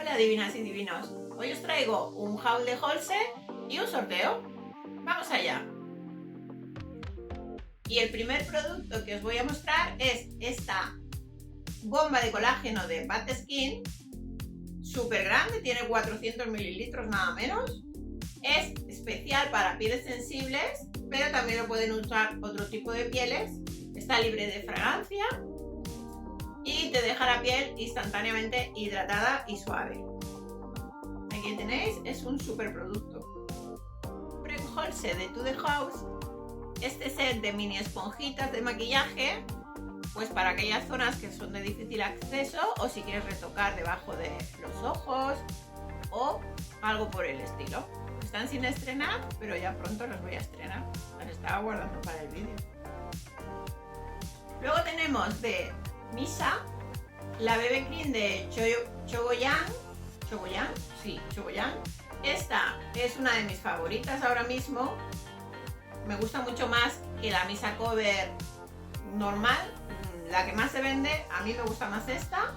Hola divinas y divinos, hoy os traigo un haul de Holse y un sorteo. ¡Vamos allá! Y el primer producto que os voy a mostrar es esta bomba de colágeno de Bad Skin, súper grande, tiene 400 mililitros nada menos. Es especial para pieles sensibles, pero también lo pueden usar otro tipo de pieles. Está libre de fragancia y te deja la piel instantáneamente hidratada y suave. Aquí tenéis, es un super producto. Prem Holse de To The House, este set de mini esponjitas de maquillaje, pues para aquellas zonas que son de difícil acceso o si quieres retocar debajo de los ojos o algo por el estilo. Están sin estrenar, pero ya pronto los voy a estrenar. Las estaba guardando para el vídeo. Luego tenemos de Misa la BB Cream de Chogoyan. Esta es una de mis favoritas ahora mismo. Me gusta mucho más que la Misa Cover normal, la que más se vende. A mí me gusta más esta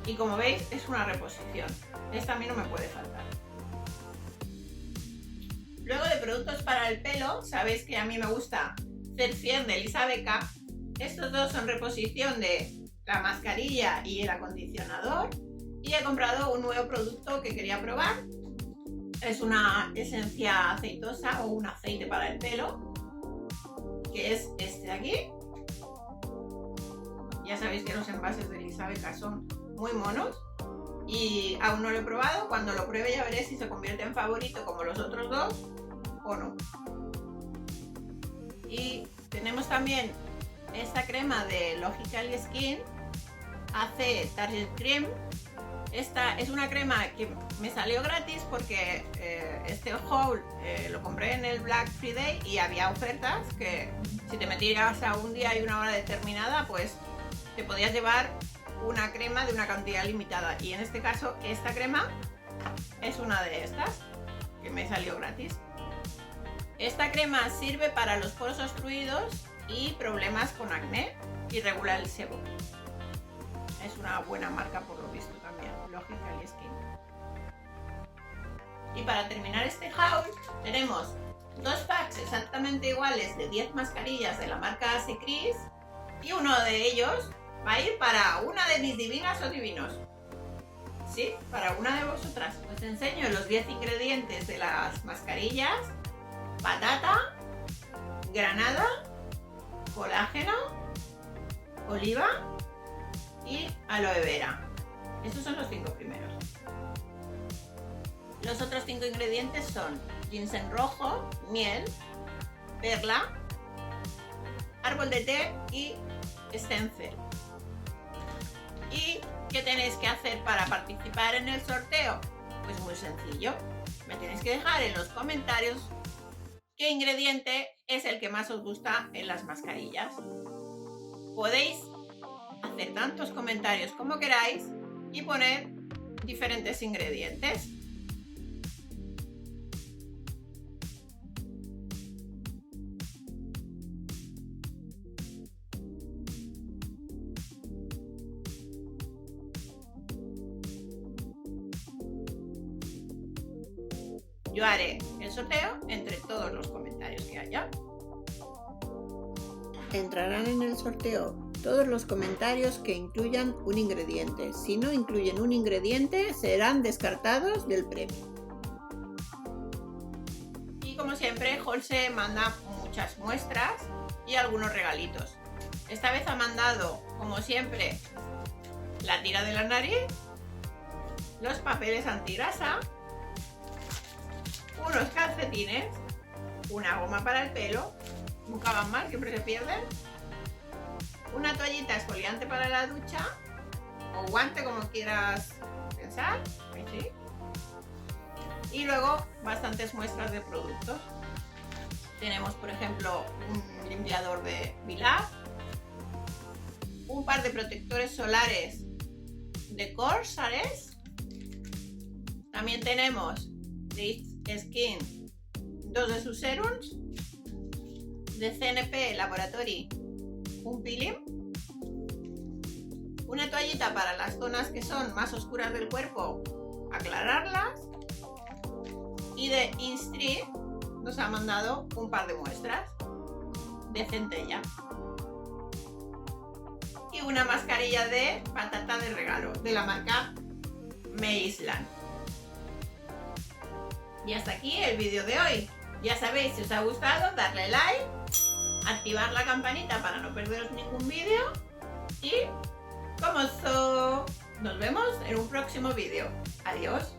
y como veis es una reposición. Esta a mí no me puede faltar. Luego de productos para el pelo, sabéis que a mí me gusta Cercier de Elisa Beca. Estos dos son reposición de la mascarilla y el acondicionador. Y he comprado un nuevo producto que quería probar. Es una esencia aceitosa o un aceite para el pelo, que es este de aquí. Ya sabéis que los envases de Elisa Beca son muy monos y aún no lo he probado. Cuando lo pruebe ya veré si se convierte en favorito como los otros dos o no. Y tenemos también esta crema de Logical Skin AC Target Cream. Esta es una crema que me salió gratis porque este haul lo compré en el Black Friday y había ofertas que si te metías a un día y una hora determinada, pues te podías llevar una crema de una cantidad limitada. Y en este caso esta crema es una de estas que me salió gratis. Esta crema sirve para los poros obstruidos y problemas con acné y regula el sebo. Es una buena marca por lo visto también, Logical Skin. Y para terminar este haul tenemos dos packs exactamente iguales de 10 mascarillas de la marca Secris y uno de ellos va a ir para una de mis divinas o divinos. Sí, para una de vosotras. Os enseño los 10 ingredientes de las mascarillas: patata, granada, colágeno, oliva y aloe vera. Estos son los 5 primeros. Los otros 5 ingredientes son ginseng rojo, miel, perla, árbol de té y stem cell. ¿Y qué tenéis que hacer para participar en el sorteo? Pues muy sencillo. Me tenéis que dejar en los comentarios qué ingrediente es el que más os gusta en las mascarillas. Podéis hacer tantos comentarios como queráis y poner diferentes ingredientes. Yo haré el sorteo entre todos los comentarios que haya. Entrarán en el sorteo todos los comentarios que incluyan un ingrediente. Si no incluyen un ingrediente, serán descartados del premio. Y como siempre, Holse manda muchas muestras y algunos regalitos. Esta vez ha mandado, como siempre, la tira de la nariz, los papeles antigrasa, unos calcetines, una goma para el pelo, nunca van mal, siempre se pierden, una toallita exfoliante para la ducha o guante, como quieras pensar, ¿sí? Y luego bastantes muestras de productos. Tenemos, por ejemplo, un limpiador de Vilaf, un par de protectores solares de Corsares. También tenemos de Skin 2 de sus serums, de CNP Laboratory un peeling, una toallita para las zonas que son más oscuras del cuerpo, aclararlas. Y de Instreet nos ha mandado un par de muestras de centella. Y una mascarilla de patata de regalo de la marca Meisland. Y hasta aquí el vídeo de hoy. Ya sabéis, si os ha gustado, darle like, activar la campanita para no perderos ningún vídeo y nos vemos en un próximo vídeo. Adiós.